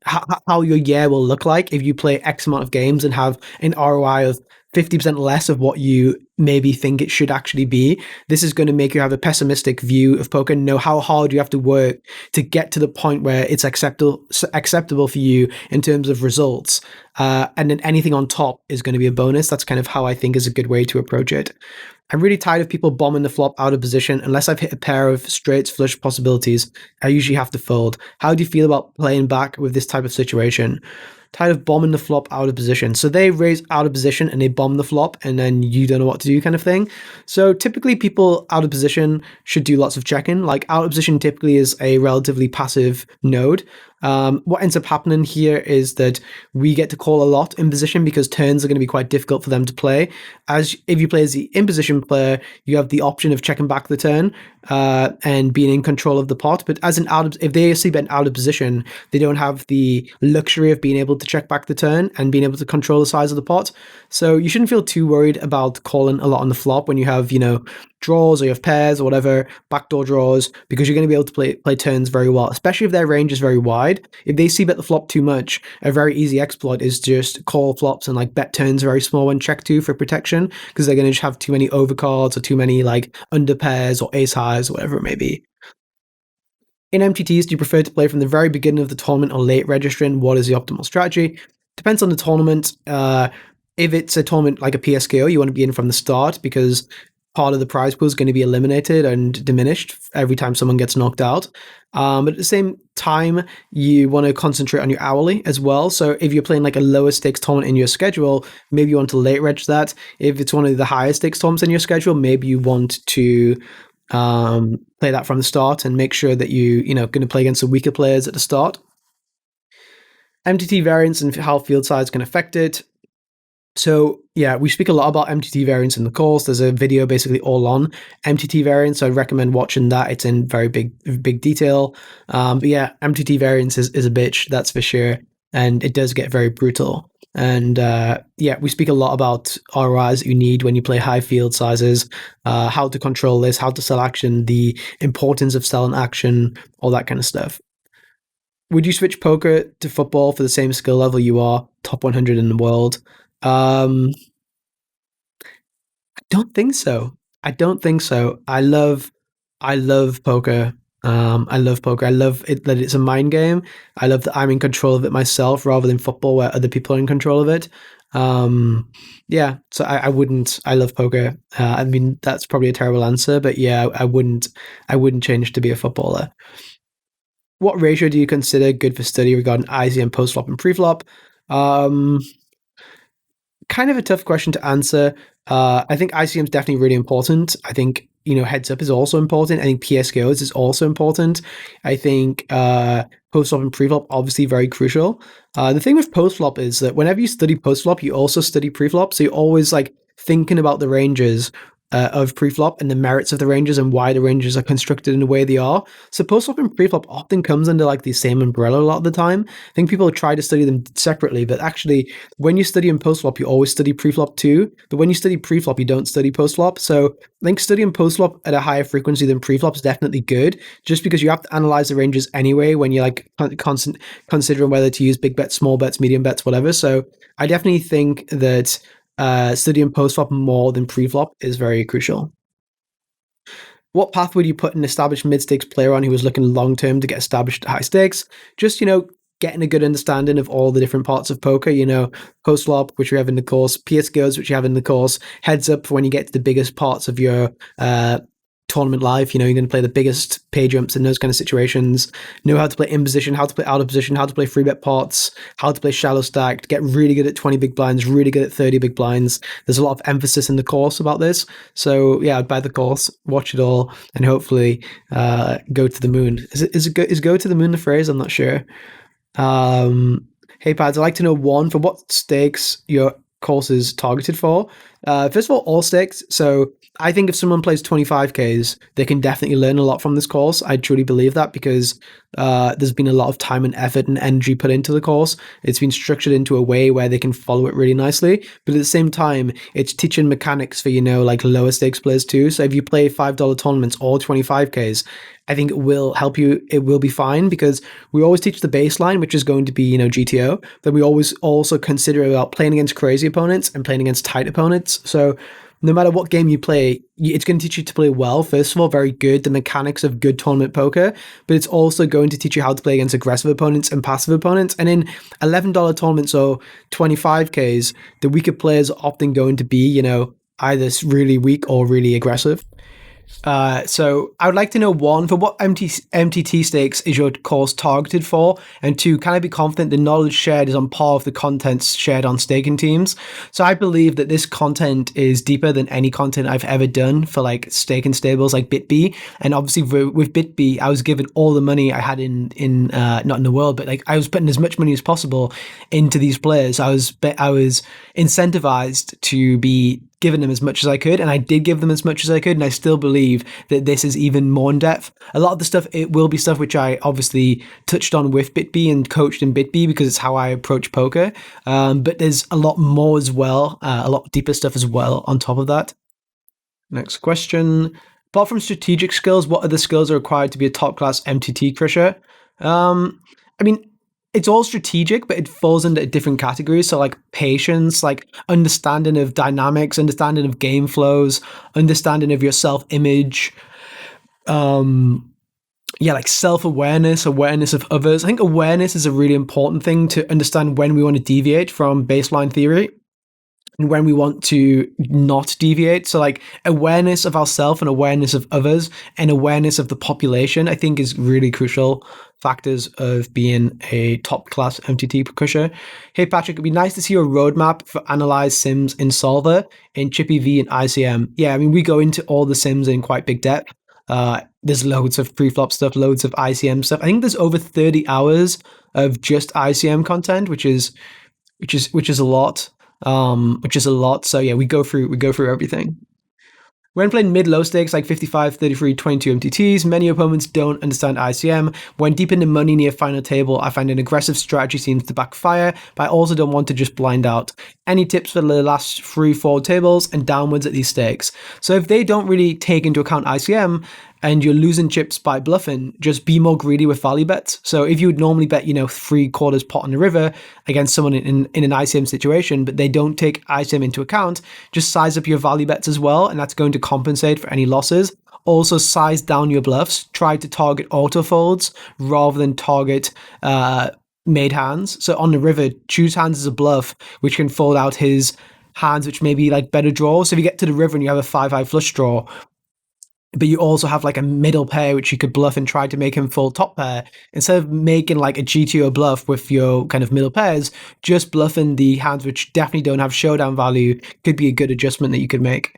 Speaker 1: how your year will look like if you play X amount of games and have an ROI of 50% less of what you maybe think it should actually be. This is going to make you have a pessimistic view of poker and know how hard you have to work to get to the point where it's acceptable for you in terms of results. And then anything on top is going to be a bonus. That's kind of how I think is a good way to approach it. I'm really tired of people bombing the flop out of position. Unless I've hit a pair of straights flush possibilities, I usually have to fold. How do you feel about playing back with this type of situation? Tired of bombing the flop out of position. So they raise out of position and they bomb the flop, and then you don't know what to do, kind of thing. So typically people out of position should do lots of checking. Like out of position typically is a relatively passive node. What ends up happening here is that we get to call a lot in position because turns are going to be quite difficult for them to play. As if you play as the in position player, you have the option of checking back the turn and being in control of the pot. But as an if they see bet out of position, they don't have the luxury of being able to check back the turn and being able to control the size of the pot. So you shouldn't feel too worried about calling a lot on the flop when you have, draws or you have pairs or whatever, backdoor draws, because you're going to be able to play turns very well, especially if their range is very wide. If they see bet the flop too much, a very easy exploit is just call flops and like bet turns very small when check two for protection, because they're going to just have too many overcards or too many like under pairs or ace highs or whatever it may be. In MTTs, do you prefer to play from the very beginning of the tournament or late registering? What is the optimal strategy? Depends on the tournament. If it's a tournament like a PSKO, you want to be in from the start because part of the prize pool is going to be eliminated and diminished every time someone gets knocked out. But at the same time, you want to concentrate on your hourly as well. So if you're playing like a lower stakes tournament in your schedule, maybe you want to late reg that. If it's one of the higher stakes tournaments in your schedule, maybe you want to play that from the start and make sure that you're going to play against the weaker players at the start. MTT variance and how field size can affect it. So yeah, we speak a lot about MTT variance in the course. There's a video basically all on MTT variance, so I'd recommend watching that. It's in very big detail. But yeah, MTT variance is a bitch, that's for sure, and it does get very brutal. And yeah, we speak a lot about ROIs that you need when you play high field sizes, how to control this, how to sell action, the importance of selling action, all that kind of stuff. Would you switch poker to football for the same skill level you are, top 100 in the world? I don't think so. I love poker. I love poker. I love it that it's a mind game. I love that I'm in control of it myself rather than football where other people are in control of it. Yeah, so I wouldn't. I love poker. I mean, that's probably a terrible answer, but yeah, I wouldn't change to be a footballer. What ratio do you consider good for study regarding ICM post-flop and pre-flop? Kind of a tough question to answer. I think ICM is definitely really important. I think heads up is also important. I think PSKOs is also important. I think post-flop and pre-flop obviously very crucial. The thing with post-flop is that whenever you study post-flop, you also study pre-flop. So you're always like thinking about the ranges of pre-flop and the merits of the ranges and why the ranges are constructed in the way they are. So post-flop and pre-flop often comes under like the same umbrella a lot of the time. I think people try to study them separately, but actually when you study in post-flop, you always study pre-flop too. But when you study pre-flop, you don't study post-flop. So I think studying post-flop at a higher frequency than pre-flop is definitely good, just because you have to analyze the ranges anyway when you're like considering whether to use big bets, small bets, medium bets, whatever. So I definitely think that studying post-flop more than pre-flop is very crucial. What path would you put an established mid-stakes player on who was looking long-term to get established at high stakes? Just, getting a good understanding of all the different parts of poker, post-flop, which we have in the course, PSKOs, which you have in the course, heads up for when you get to the biggest parts of your tournament life. You're going to play the biggest pay jumps in those kind of situations, know how to play in position, how to play out of position, how to play free bet pots, how to play shallow stacked, get really good at 20 big blinds, really good at 30 big blinds. There's a lot of emphasis in the course about this. So yeah, I'd buy the course, watch it all, and hopefully go to the moon. Is go to the moon the phrase? I'm not sure. Hey Pads, I'd like to know for what stakes your course is targeted for. First of all stakes. So I think if someone plays 25Ks, they can definitely learn a lot from this course. I truly believe that because there's been a lot of time and effort and energy put into the course. It's been structured into a way where they can follow it really nicely. But at the same time, it's teaching mechanics for, like lower stakes players too. So if you play $5 tournaments or 25Ks, I think it will help you. It will be fine because we always teach the baseline, which is going to be, GTO. But we always also consider about playing against crazy opponents and playing against tight opponents. So no matter what game you play, it's going to teach you to play well. First of all, very good, the mechanics of good tournament poker, but it's also going to teach you how to play against aggressive opponents and passive opponents. And in $11 tournaments or 25Ks, the weaker players are often going to be, either really weak or really aggressive. So I would like to know, one, for what MTT stakes is your course targeted for? And two, can I be confident the knowledge shared is on par with the contents shared on staking teams? So I believe that this content is deeper than any content I've ever done for like staking stables like Bippy. And obviously with Bippy, I was given all the money I had in not in the world, but like I was putting as much money as possible into these players. I was incentivized to be given them as much as I could, and I did give them as much as I could, and I still believe that this is even more in depth. A lot of the stuff, it will be stuff which I obviously touched on with Bippy and coached in Bippy because it's how I approach poker, but there's a lot more as well, a lot deeper stuff as well on top of that. Next question. Apart from strategic skills, what other skills are required to be a top-class MTT crusher? I mean, it's all strategic, but it falls into different categories. So like patience, like understanding of dynamics, understanding of game flows, understanding of your self-image, like self-awareness, awareness of others. I think awareness is a really important thing to understand when we want to deviate from baseline theory and when we want to not deviate. So like awareness of ourselves and awareness of others and awareness of the population, I think, is really crucial factors of being a top class MTT crusher. Hey Patrick, it'd be nice to see a roadmap for analyze sims in Solver, in Chippy V and ICM. Yeah, I mean, we go into all the sims in quite big depth. There's loads of Preflop stuff, loads of ICM stuff. I think there's over 30 hours of just ICM content, which is a lot. So yeah, we go through everything. When playing mid-low stakes like 55, 33, 22 MTTs, many opponents don't understand ICM. When deep in the money near final table, I find an aggressive strategy seems to backfire, but I also don't want to just blind out. Any tips for the last 3-4 tables and downwards at these stakes? So if they don't really take into account ICM, and you're losing chips by bluffing, just be more greedy with value bets. So if you would normally bet, 3/4 pot on the river against someone in an ICM situation, but they don't take ICM into account, just size up your value bets as well, and that's going to compensate for any losses. Also size down your bluffs. Try to target auto folds rather than target made hands. So on the river, choose hands as a bluff, which can fold out his hands, which may be like better draws. So if you get to the river and you have a 5-high flush draw, but you also have like a middle pair which you could bluff and try to make him full top pair, instead of making like a GTO bluff with your kind of middle pairs, just bluffing the hands which definitely don't have showdown value could be a good adjustment that you could make.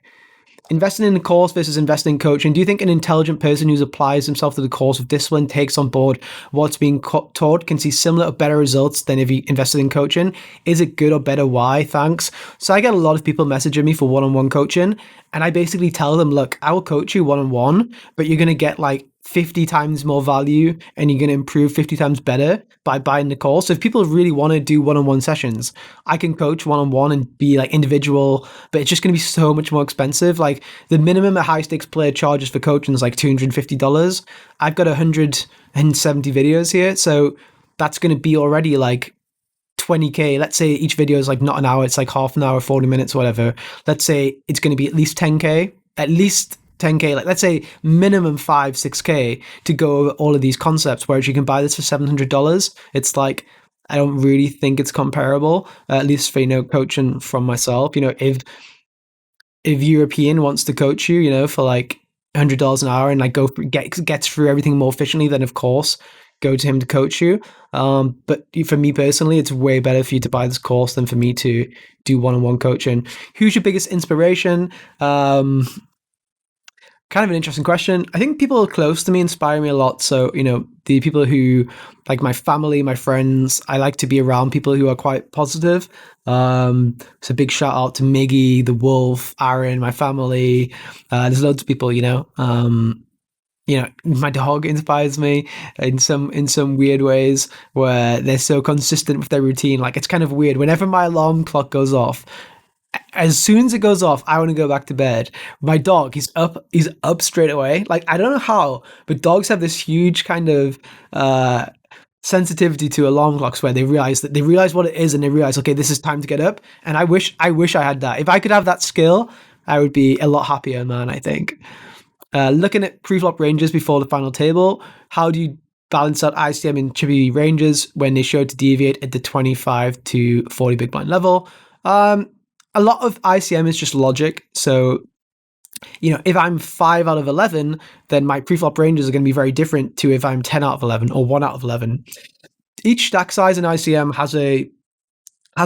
Speaker 1: Investing in the course versus investing in coaching. Do you think an intelligent person who applies himself to the course with discipline, takes on board what's being taught, can see similar or better results than if he invested in coaching? Is it good or better? Why? Thanks. So I get a lot of people messaging me for one-on-one coaching, and I basically tell them, look, I will coach you one-on-one, but you're going to get like 50 times more value and you're going to improve 50 times better by buying the course. So if people really want to do one-on-one sessions, I can coach one-on-one and be like individual, but it's just going to be so much more expensive. Like the minimum a high stakes player charges for coaching is like $250. I've got 170 videos here. So that's going to be already like 20K. Let's say each video is like not an hour, it's like half an hour, 40 minutes, whatever. Let's say it's going to be at least 10K, at least 10K, like let's say minimum 5-6K to go over all of these concepts, whereas you can buy this for $700. It's like, I don't really think it's comparable, at least for, coaching from myself. If European wants to coach you, for like $100 an hour and like gets through everything more efficiently, then of course go to him to coach you. But for me personally, it's way better for you to buy this course than for me to do one-on-one coaching. Who's your biggest inspiration? Kind of an interesting question. I think people close to me inspire me a lot. So, the people who, like my family, my friends, I like to be around people who are quite positive. So big shout out to Miggy, the Wolf, Aaron, my family. There's loads of people, my dog inspires me in some weird ways where they're so consistent with their routine. Like it's kind of weird. Whenever my alarm clock goes off, as soon as it goes off, I want to go back to bed. My dog, he's up straight away. Like, I don't know how, but dogs have this huge kind of sensitivity to alarm clocks where they realize what it is and they realize, okay, this is time to get up. And I wish I had that. If I could have that skill, I would be a lot happier, man, I think. Looking at preflop ranges before the final table, how do you balance out ICM and chippy ranges when they show to deviate at the 25 to 40 big blind level? a lot of ICM is just logic. So, if I'm 5 out of 11, then my preflop ranges are going to be very different to if I'm 10 out of 11 or 1 out of 11. Each stack size in ICM has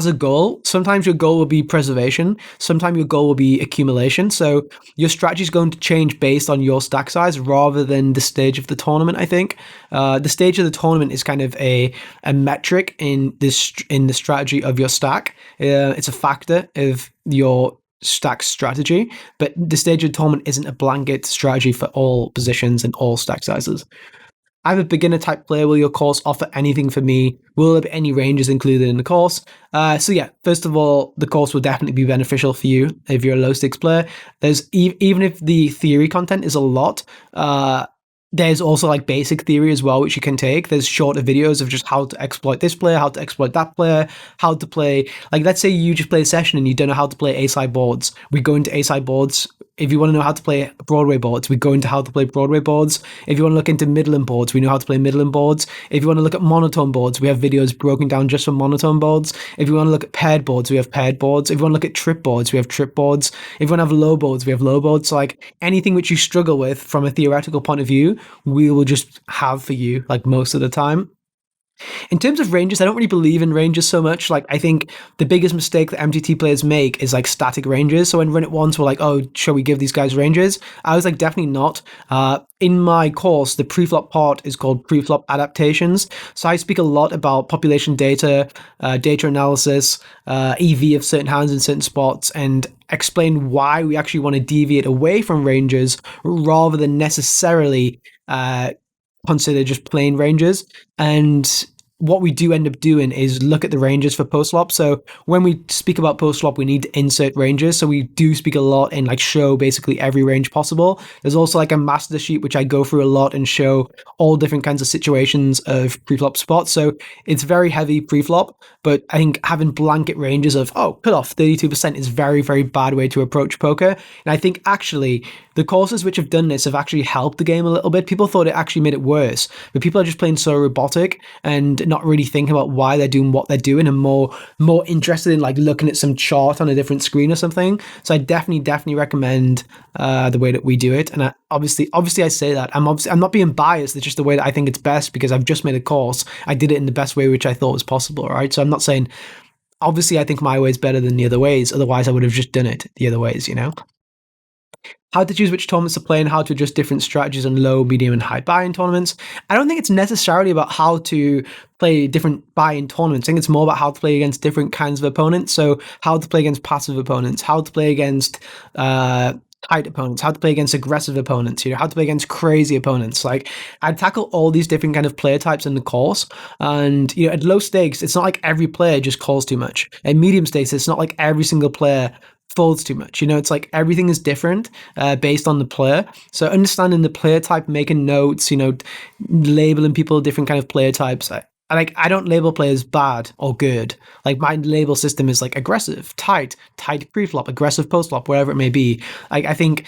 Speaker 1: a goal. Sometimes your goal will be preservation. Sometimes your goal will be accumulation. So your strategy is going to change based on your stack size rather than the stage of the tournament. I think the stage of the tournament is kind of a metric in the strategy of your stack. It's a factor of your stack strategy, but the stage of the tournament isn't a blanket strategy for all positions and all stack sizes. I'm a beginner type player. Will your course offer anything for me? Will there be any ranges included in the course? So yeah, first of all, the course will definitely be beneficial for you if you're a low stakes player. There's even if the theory content is a lot, there's also like basic theory as well, which you can take. There's shorter videos of just how to exploit this player, how to exploit that player, how to play. Like, let's say you just play a session and you don't know how to play A-side boards. We go into A-side boards. If you want to know how to play Broadway boards, we go into how to play Broadway boards. If you want to look into Midland boards, we know how to play Midland boards. If you want to look at monotone boards, we have videos broken down just for monotone boards. If you want to look at paired boards, we have paired boards. If you want to look at trip boards, we have trip boards. If you want to have low boards, we have low boards. So like anything which you struggle with from a theoretical point of view, we will just have for you like most of the time. In terms of ranges, I don't really believe in ranges so much. Like, I think the biggest mistake that MTT players make is like static ranges. So when Run It Once were like, oh, shall we give these guys ranges? I was like, definitely not. In my course, the preflop part is called preflop adaptations. So I speak a lot about population data, data analysis, EV of certain hands in certain spots, and explain why we actually want to deviate away from ranges rather than necessarily consider just plain ranges. And what we do end up doing is look at the ranges for post-flop. So when we speak about post-flop, we need to insert ranges. So we do speak a lot and like show basically every range possible. There's also like a master sheet, which I go through a lot and show all different kinds of situations of pre-flop spots. So it's very heavy pre-flop, but I think having blanket ranges of, cut off 32% is very, very bad way to approach poker. And I think actually the courses which have done this have actually helped the game a little bit. People thought it actually made it worse, but people are just playing so robotic and not really thinking about why they're doing what they're doing and more interested in like looking at some chart on a different screen or something. So I definitely recommend the way that we do it. And obviously I say that I'm not being biased. It's just the way that I think it's best because I've just made a course. I did it in the best way which I thought was possible, right? So I'm not saying obviously I think my way is better than the other ways. Otherwise I would have just done it the other ways, How to choose which tournaments to play and how to adjust different strategies on low, medium, and high buy-in tournaments. I don't think it's necessarily about how to play different buy-in tournaments. I think it's more about how to play against different kinds of opponents. So how to play against passive opponents, how to play against tight opponents, how to play against aggressive opponents, how to play against crazy opponents. Like, I'd tackle all these different kind of player types in the course. And, at low stakes, it's not like every player just calls too much. At medium stakes, it's not like every single player folds too much. It's like everything is different based on the player. So understanding the player type, making notes, labeling people different kind of player types. I don't label players bad or good. Like, my label system is like aggressive, tight pre-flop, aggressive post-flop, whatever it may be. I think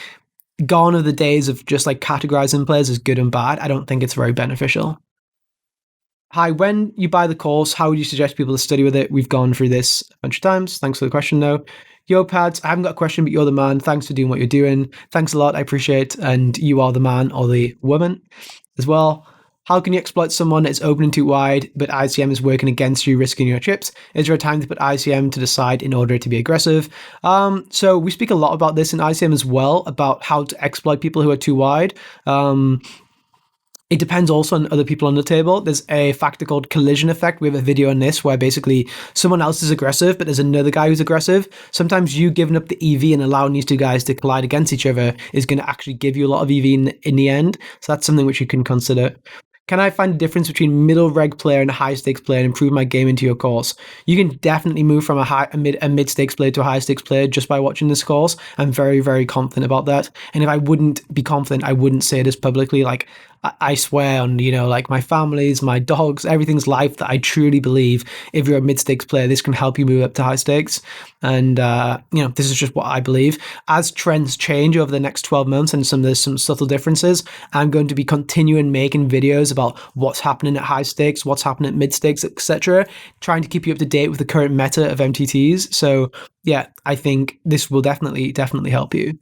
Speaker 1: gone are the days of just like categorizing players as good and bad. I don't think it's very beneficial. Hi, when you buy the course, how would you suggest people to study with it? We've gone through this a bunch of times. Thanks for the question, though. Yo, Pads, I haven't got a question, but you're the man. Thanks for doing what you're doing. Thanks a lot. I appreciate it. And you are the man or the woman as well. How can you exploit someone that's opening too wide, but ICM is working against you, risking your chips? Is there a time to put ICM to the side in order to be aggressive? So we speak a lot about this in ICM as well, about how to exploit people who are too wide. It depends also on other people on the table. There's a factor called collision effect. We have a video on this where basically someone else is aggressive, but there's another guy who's aggressive. Sometimes you giving up the EV and allowing these two guys to collide against each other is going to actually give you a lot of EV in the end. So that's something which you can consider. Can I find a difference between middle reg player and a high stakes player and improve my game into your course? You can definitely move from a mid stakes player to a high stakes player just by watching this course. I'm very, very confident about that. And if I wouldn't be confident, I wouldn't say this publicly. Like, I swear on, like my family's, my dogs, everything's life, that I truly believe if you're a mid stakes player, this can help you move up to high stakes. And, this is just what I believe. As trends change over the next 12 months and there's some subtle differences, I'm going to be continuing making videos about what's happening at high stakes, what's happening at mid stakes, etc., trying to keep you up to date with the current meta of MTTs. So yeah, I think this will definitely help you.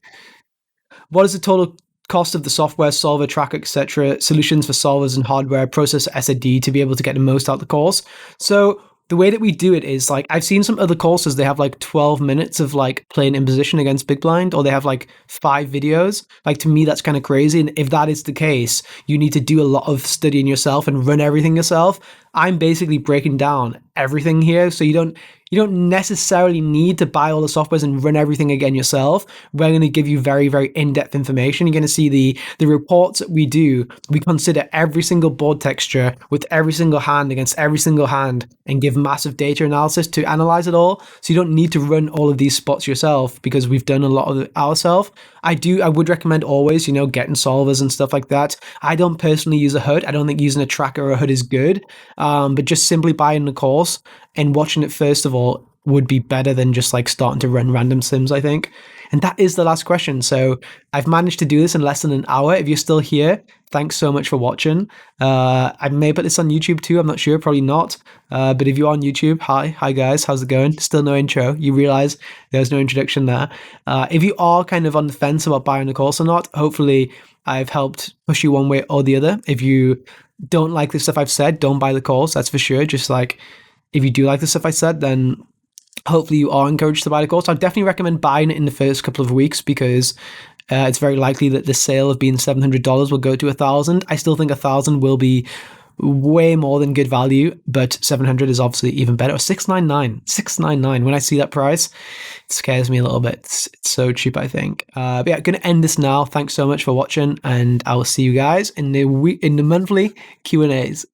Speaker 1: What is the total cost of the software, solver, tracker, etc., solutions for solvers and hardware, processor, SSD to be able to get the most out of the course? So the way that we do it is like, I've seen some other courses, they have like 12 minutes of like playing imposition against big blind, or they have like 5 videos. Like, to me, that's kind of crazy. And if that is the case, you need to do a lot of studying yourself and run everything yourself. I'm basically breaking down everything here, so you don't necessarily need to buy all the softwares and run everything again yourself. We're going to give you very, very in-depth information. You're going to see the reports that we do. We consider every single board texture with every single hand against every single hand and give massive data analysis to analyze it all. So you don't need to run all of these spots yourself, because we've done a lot of it ourselves. I would recommend always, getting solvers and stuff like that. I don't personally use a HUD. I don't think using a tracker or a HUD is good. But just simply buying the course and watching it first of all would be better than just like starting to run random sims, I think. And that is the last question. So I've managed to do this in less than an hour. If you're still here, thanks so much for watching. I may put this on YouTube too. I'm not sure, probably not. But if you're on YouTube, hi guys, how's it going? Still no intro. You realize there's no introduction there. If you are kind of on the fence about buying the course or not, hopefully I've helped push you one way or the other. If you don't like the stuff I've said, don't buy the course, that's for sure. Just like, if you do like the stuff I said, then hopefully you are encouraged to buy the course. I'd definitely recommend buying it in the first couple of weeks, because it's very likely that the sale of being $700 will go to $1,000. I still think $1,000 will be way more than good value, but 700 is obviously even better. Or 699. When I see that price, it scares me a little bit. It's so cheap, I think. But yeah, gonna end this now. Thanks so much for watching, and I will see you guys in the monthly Q&As.